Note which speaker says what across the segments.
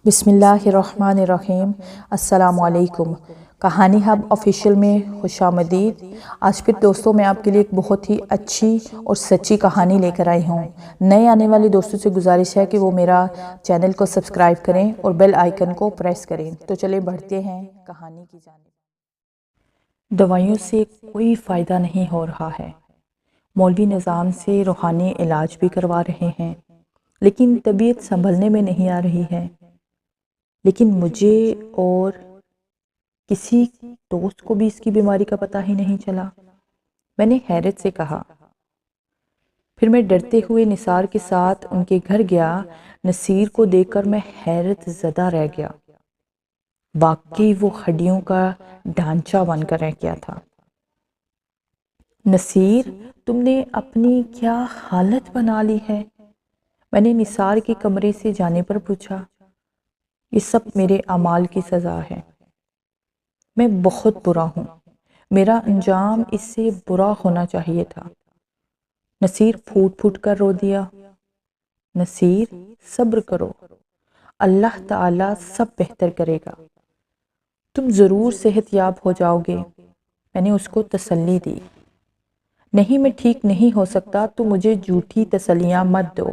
Speaker 1: بسم اللہ الرحمن الرحیم۔ السلام علیکم۔ کہانی ہب آفیشیل میں خوش آمدید۔ آج پھر دوستوں میں آپ کے لیے ایک بہت ہی اچھی اور سچی کہانی لے کر آئی ہوں۔ نئے آنے والے دوستوں سے گزارش ہے کہ وہ میرا چینل کو سبسکرائب کریں اور بیل آئیکن کو پریس کریں۔ تو چلیں بڑھتے ہیں کہانی کی جانب۔ دوائیوں سے کوئی فائدہ نہیں ہو رہا ہے۔ مولوی نظام سے روحانی علاج بھی کروا رہے ہیں، لیکن طبیعت سنبھلنے میں نہیں آ رہی ہے۔ لیکن مجھے اور کسی دوست کو بھی اس کی بیماری کا پتہ ہی نہیں چلا۔ میں نے حیرت سے کہا۔ پھر میں ڈرتے ہوئے نثار کے ساتھ ان کے گھر گیا۔ نصیر کو دیکھ کر میں حیرت زدہ رہ گیا۔ واقعی وہ ہڈیوں کا ڈھانچہ بن کر رہ گیا تھا۔ نصیر، تم نے اپنی کیا حالت بنا لی ہے؟ میں نے نثار کے کمرے سے جانے پر پوچھا۔ یہ سب میرے اعمال کی سزا ہے۔ میں بہت برا ہوں۔ میرا انجام اس سے برا ہونا چاہیے تھا۔ نصیر پھوٹ پھوٹ کر رو دیا۔ نصیر، صبر کرو، اللہ تعالیٰ سب بہتر کرے گا، تم ضرور صحت یاب ہو جاؤ گے۔ میں نے اس کو تسلی دی۔ نہیں، میں ٹھیک نہیں ہو سکتا تو مجھے جھوٹی تسلیاں مت دو۔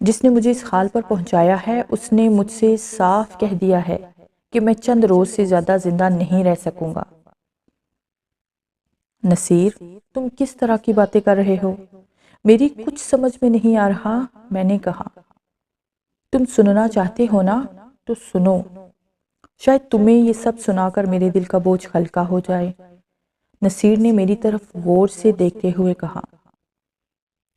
Speaker 1: جس نے مجھے اس حال پر پہنچایا ہے اس نے مجھ سے صاف کہہ دیا ہے کہ میں چند روز سے زیادہ زندہ نہیں رہ سکوں گا۔ نصیر، تم کس طرح کی باتیں کر رہے ہو؟ میری کچھ سمجھ میں نہیں آ رہا۔ میں نے کہا۔ تم سننا چاہتے ہو نا تو سنو، شاید تمہیں یہ سب سنا کر میرے دل کا بوجھ ہلکا ہو جائے۔ نصیر نے میری طرف غور سے دیکھتے ہوئے کہا۔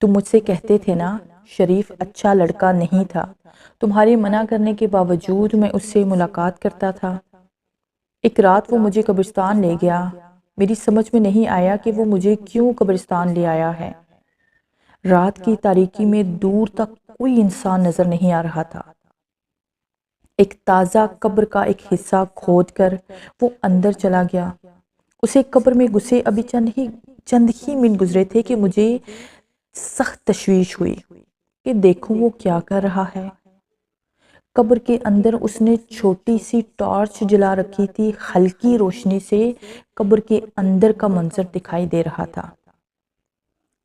Speaker 1: تم مجھ سے کہتے تھے نا شریف اچھا لڑکا نہیں تھا، تمہارے منع کرنے کے باوجود میں اس سے ملاقات کرتا تھا۔ ایک رات وہ مجھے قبرستان لے گیا۔ میری سمجھ میں نہیں آیا کہ وہ مجھے کیوں قبرستان لے آیا ہے۔ رات کی تاریکی میں دور تک کوئی انسان نظر نہیں آ رہا تھا۔ ایک تازہ قبر کا ایک حصہ کھود کر وہ اندر چلا گیا۔ اسے قبر میں گھسے ابھی چند ہی منٹ گزرے تھے کہ مجھے سخت تشویش ہوئی کہ دیکھوں وہ کیا کر رہا ہے۔ قبر کے اندر اس نے چھوٹی سی ٹارچ جلا رکھی تھی۔ ہلکی روشنی سے قبر کے اندر کا منظر دکھائی دے رہا تھا۔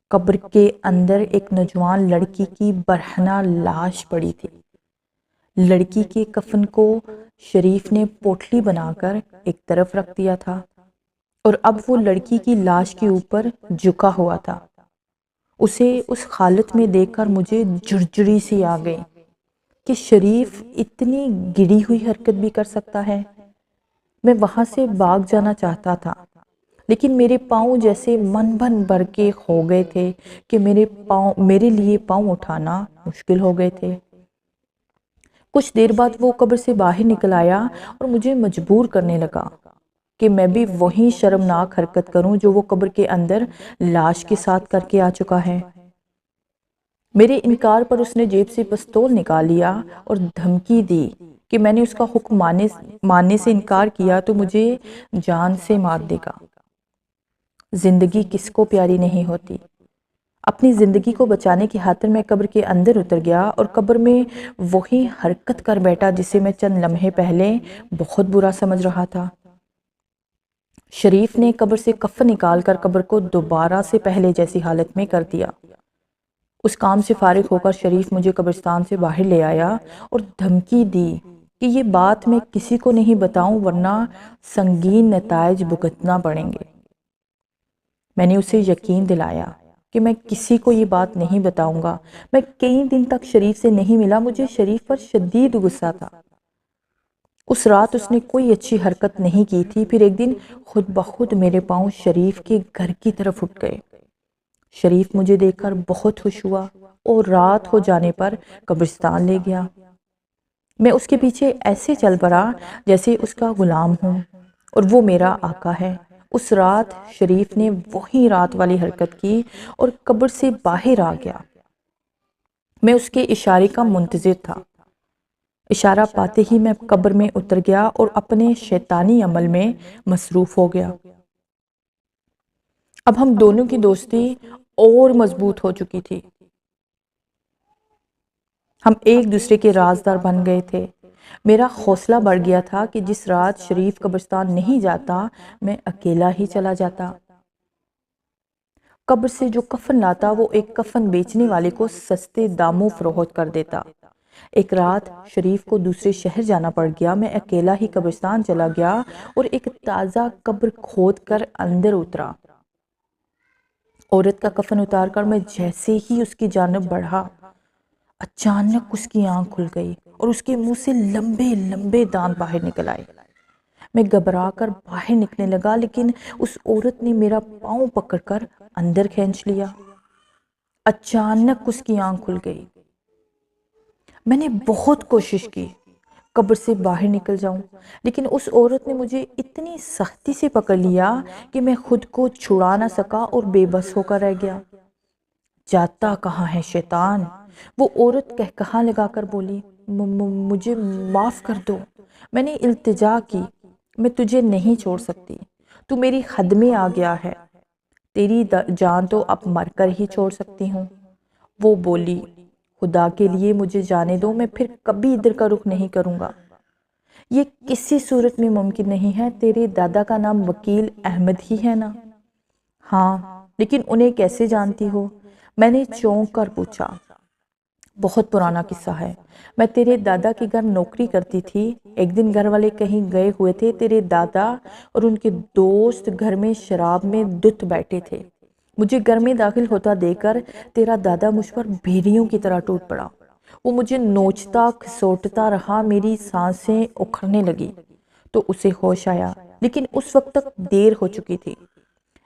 Speaker 1: قبر کے اندر ایک نوجوان لڑکی کی برہنہ لاش پڑی تھی۔ لڑکی کے کفن کو شریف نے پوٹلی بنا کر ایک طرف رکھ دیا تھا اور اب وہ لڑکی کی لاش کے اوپر جھکا ہوا تھا۔ اسے اس حالت میں دیکھ کر مجھے جھرجھری سی آ گئی کہ شریف اتنی گری ہوئی حرکت بھی کر سکتا ہے۔ میں وہاں سے بھاگ جانا چاہتا تھا، لیکن میرے پاؤں جیسے من بھن بھر کے ہو گئے تھے کہ میرے لیے پاؤں اٹھانا مشکل ہو گئے تھے۔ کچھ دیر بعد وہ قبر سے باہر نکل آیا اور مجھے مجبور کرنے لگا کہ میں بھی وہی شرمناک حرکت کروں جو وہ قبر کے اندر لاش کے ساتھ کر کے آ چکا ہے۔ میرے انکار پر اس نے جیب سے پستول نکال لیا اور دھمکی دی کہ میں نے اس کا حکم ماننے سے انکار کیا تو مجھے جان سے مار دے گا۔ زندگی کس کو پیاری نہیں ہوتی۔ اپنی زندگی کو بچانے کی خاطر میں قبر کے اندر اتر گیا اور قبر میں وہی حرکت کر بیٹھا جسے میں چند لمحے پہلے بہت برا سمجھ رہا تھا۔ شریف نے قبر سے کفن نکال کر قبر کو دوبارہ سے پہلے جیسی حالت میں کر دیا۔ اس کام سے فارغ ہو کر شریف مجھے قبرستان سے باہر لے آیا اور دھمکی دی کہ یہ بات میں کسی کو نہیں بتاؤں ورنہ سنگین نتائج بھگتنا پڑیں گے۔ میں نے اسے یقین دلایا کہ میں کسی کو یہ بات نہیں بتاؤں گا۔ میں کئی دن تک شریف سے نہیں ملا۔ مجھے شریف پر شدید غصہ تھا۔ اس رات اس نے کوئی اچھی حرکت نہیں کی تھی۔ پھر ایک دن خود بخود میرے پاؤں شریف کے گھر کی طرف اٹھ گئے۔ شریف مجھے دیکھ کر بہت خوش ہوا اور رات ہو جانے پر قبرستان لے گیا۔ میں اس کے پیچھے ایسے چل پڑا جیسے اس کا غلام ہوں اور وہ میرا آقا ہے۔ اس رات شریف نے وہی رات والی حرکت کی اور قبر سے باہر آ گیا۔ میں اس کے اشارے کا منتظر تھا۔ اشارہ پاتے ہی میں قبر میں اتر گیا اور اپنے شیطانی عمل میں مصروف ہو گیا۔ اب ہم دونوں کی دوستی اور مضبوط ہو چکی تھی۔ ہم ایک دوسرے کے رازدار بن گئے تھے۔ میرا حوصلہ بڑھ گیا تھا کہ جس رات شریف قبرستان نہیں جاتا میں اکیلا ہی چلا جاتا۔ قبر سے جو کفن لاتا وہ ایک کفن بیچنے والے کو سستے داموں فروخت کر دیتا۔ ایک رات شریف کو دوسرے شہر جانا پڑ گیا۔ میں اکیلا ہی قبرستان چلا گیا اور ایک تازہ قبر کھود کر اندر اترا۔ عورت کا کفن اتار کر میں جیسے ہی اس کی جانب بڑھا، اچانک اس کی آنکھ کھل گئی اور اس کے منہ سے لمبے لمبے دانت باہر نکل آئے۔ میں گھبرا کر باہر نکلنے لگا، لیکن اس عورت نے میرا پاؤں پکڑ کر اندر کھینچ لیا۔ اچانک اس کی آنکھ کھل گئی۔ میں نے بہت کوشش کی قبر سے باہر نکل جاؤں، لیکن اس عورت نے مجھے اتنی سختی سے پکڑ لیا کہ میں خود کو چھڑا نہ سکا اور بے بس ہو کر رہ گیا۔ جاتا کہاں ہے شیطان؟ وہ عورت کہا لگا کر بولی، مجھے معاف کر دو۔ میں نے التجا کی، میں تجھے نہیں چھوڑ سکتی، تو میری حد میں آ گیا ہے، تیری جان تو اب مر کر ہی چھوڑ سکتی ہوں۔ وہ بولی، خدا کے لیے مجھے جانے دو، میں پھر کبھی ادھر کا رخ نہیں کروں گا۔ یہ کسی صورت میں ممکن نہیں ہے، تیرے دادا کا نام وکیل احمد ہی ہے نا؟ ہاں، لیکن انہیں کیسے جانتی ہو؟ میں نے چونک کر پوچھا۔ بہت پرانا قصہ ہے، میں تیرے دادا کے گھر نوکری کرتی تھی۔ ایک دن گھر والے کہیں گئے ہوئے تھے، تیرے دادا اور ان کے دوست گھر میں شراب میں دھت بیٹھے تھے۔ مجھے گھر میں داخل ہوتا دیکھ کر تیرا دادا مجھ پر بھیڑیوں کی طرح ٹوٹ پڑا۔ وہ مجھے نوچتا کھسوٹتا رہا، میری سانسیں اکھڑنے لگی تو اسے ہوش آیا، لیکن اس وقت تک دیر ہو چکی تھی۔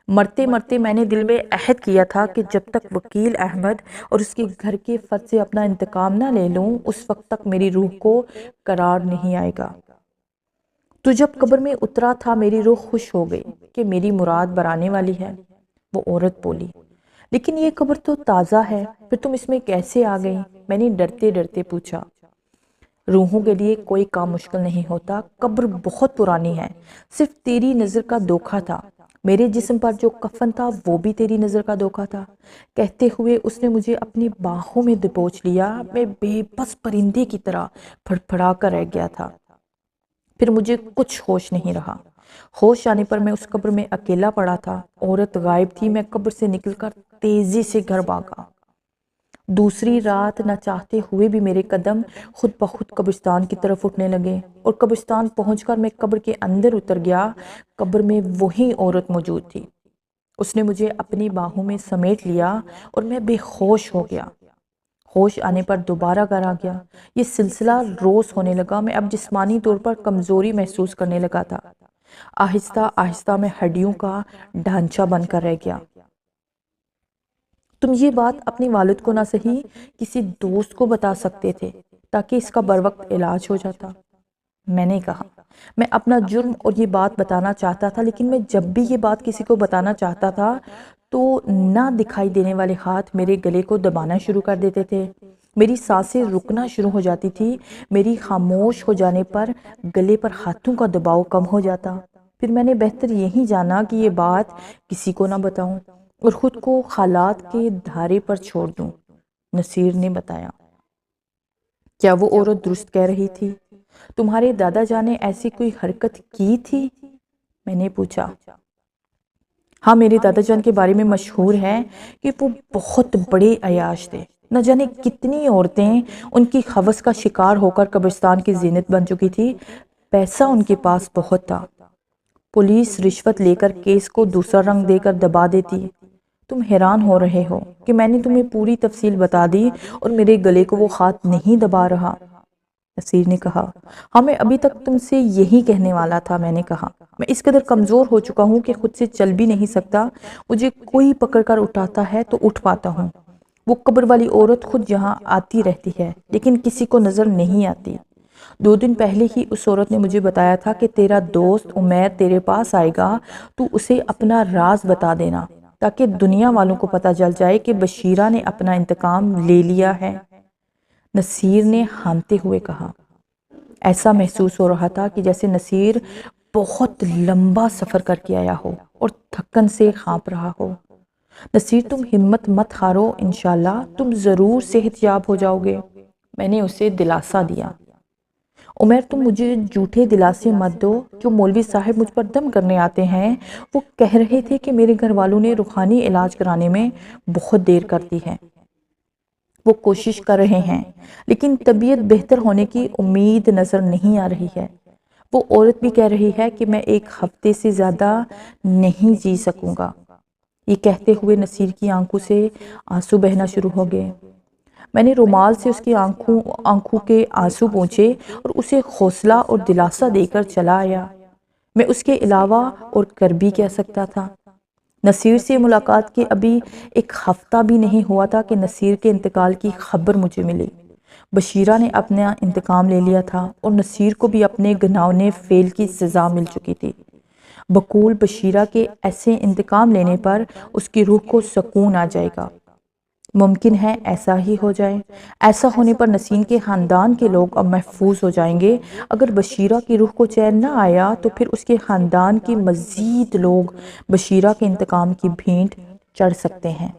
Speaker 1: مرتے مرتے میں نے دل میں عہد کیا تھا کہ جب تک وکیل احمد اور اس کے گھر کے فرد سے اپنا انتقام نہ لے لوں، اس وقت تک میری روح کو قرار نہیں آئے گا۔ تو جب قبر میں اترا تھا میری روح خوش ہو گئی کہ میری مراد برانے والی ہے۔ وہ عورت بولی، لیکن یہ قبر تو تازہ ہے، پھر تم اس میں کیسے آ گئی؟ میں نے ڈرتے ڈرتے پوچھا۔ روحوں کے لیے کوئی کام مشکل نہیں ہوتا، قبر بہت پرانی ہے، صرف تیری نظر کا دھوکہ تھا۔ میرے جسم پر جو کفن تھا وہ بھی تیری نظر کا دھوکہ تھا۔ کہتے ہوئے اس نے مجھے اپنی باہوں میں دبوچ لیا۔ میں بے بس پرندے کی طرح پھڑپھڑا کر رہ گیا تھا۔ پھر مجھے کچھ ہوش نہیں رہا۔ ہوش آنے پر میں اس قبر میں اکیلا پڑا تھا، عورت غائب تھی۔ میں قبر سے نکل کر تیزی سے گھر بھاگا۔ دوسری رات نہ چاہتے ہوئے بھی میرے قدم خود بخود قبرستان کی طرف اٹھنے لگے، اور قبرستان پہنچ کر میں قبر کے اندر اتر گیا۔ قبر میں وہی عورت موجود تھی۔ اس نے مجھے اپنی باہوں میں سمیٹ لیا اور میں بے ہوش ہو گیا۔ ہوش آنے پر دوبارہ گھر آ گیا۔ یہ سلسلہ روز ہونے لگا۔ میں اب جسمانی طور پر کمزوری محسوس کرنے لگا تھا۔ آہستہ آہستہ میں ہڈیوں کا ڈھانچہ بن کر رہ گیا۔ تم یہ بات اپنی والد کو نہ صحیح کسی دوست کو بتا سکتے تھے تاکہ اس کا بروقت علاج ہو جاتا۔ میں نے کہا، میں اپنا جرم اور یہ بات بتانا چاہتا تھا، لیکن میں جب بھی یہ بات کسی کو بتانا چاہتا تھا تو نہ دکھائی دینے والے ہاتھ میرے گلے کو دبانا شروع کر دیتے تھے۔ میری سانسیں رکنا شروع ہو جاتی تھی۔ میری خاموش ہو جانے پر گلے پر ہاتھوں کا دباؤ کم ہو جاتا۔ پھر میں نے بہتر یہی جانا کہ یہ بات کسی کو نہ بتاؤں اور خود کو حالات کے دھارے پر چھوڑ دوں۔ نصیر نے بتایا۔ کیا وہ عورت درست کہہ رہی تھی؟ تمہارے دادا جان نے ایسی کوئی حرکت کی تھی؟ میں نے پوچھا۔ ہاں، میرے دادا جان کے بارے میں مشہور ہے کہ وہ بہت بڑے عیاش تھے۔ نہ جانے کتنی عورتیں ان کی ہوس کا شکار ہو کر قبرستان کی زینت بن چکی تھی۔ پیسہ ان کے پاس بہت تھا۔ پولیس رشوت لے کر کیس کو دوسرا رنگ دے کر دبا دیتی۔ تم حیران ہو رہے ہو کہ میں نے تمہیں پوری تفصیل بتا دی اور میرے گلے کو وہ ہاتھ نہیں دبا رہا۔ نصیر نے کہا، ہاں میں ابھی تک تم سے یہی کہنے والا تھا۔ میں نے کہا، میں اس قدر کمزور ہو چکا ہوں کہ خود سے چل بھی نہیں سکتا۔ مجھے کوئی پکڑ کر اٹھاتا ہے تو اٹھ پاتا ہوں۔ وہ قبر والی عورت خود یہاں آتی رہتی ہے، لیکن کسی کو نظر نہیں آتی۔ 2 دن پہلے ہی اس عورت نے مجھے بتایا تھا کہ تیرا دوست عمیر تیرے پاس آئے گا، تو اسے اپنا راز بتا دینا تاکہ دنیا والوں کو پتہ چل جائے کہ بشیرہ نے اپنا انتقام لے لیا ہے۔ نصیر نے ہانتے ہوئے کہا۔ ایسا محسوس ہو رہا تھا کہ جیسے نصیر بہت لمبا سفر کر کے آیا ہو اور تھکن سے ہانپ رہا ہو۔ نصیر، تم ہمت مت ہارو، انشاءاللہ تم ضرور صحت یاب ہو جاؤ گے۔ میں نے اسے دلاسا دیا۔ عمیر تم مجھے جھوٹے دلاسے مت دو، جو مولوی صاحب مجھ پر دم کرنے آتے ہیں وہ کہہ رہے تھے کہ میرے گھر والوں نے روحانی علاج کرانے میں بہت دیر کر دی ہے۔ وہ کوشش کر رہے ہیں لیکن طبیعت بہتر ہونے کی امید نظر نہیں آ رہی ہے۔ وہ عورت بھی کہہ رہی ہے کہ میں 1 ہفتے سے زیادہ نہیں جی سکوں گا۔ یہ کہتے ہوئے نصیر کی آنکھوں سے آنسو بہنا شروع ہو گئے۔ میں نے رومال سے اس کی آنکھوں کے آنسو پونچھے اور اسے حوصلہ اور دلاسا دے کر چلا آیا۔ میں اس کے علاوہ اور کر بھی کہہ سکتا تھا۔ نصیر سے ملاقات کے ابھی 1 ہفتہ بھی نہیں ہوا تھا کہ نصیر کے انتقال کی خبر مجھے ملی۔ بشیرہ نے اپنا انتقام لے لیا تھا اور نصیر کو بھی اپنے گھناؤنے فعل کی سزا مل چکی تھی۔ بقول بشیرہ کے ایسے انتقام لینے پر اس کی روح کو سکون آ جائے گا۔ ممکن ہے ایسا ہی ہو جائے۔ ایسا ہونے پر نسیم کے خاندان کے لوگ اب محفوظ ہو جائیں گے۔ اگر بشیرہ کی روح کو چین نہ آیا تو پھر اس کے خاندان کی مزید لوگ بشیرہ کے انتقام کی بھینٹ چڑھ سکتے ہیں۔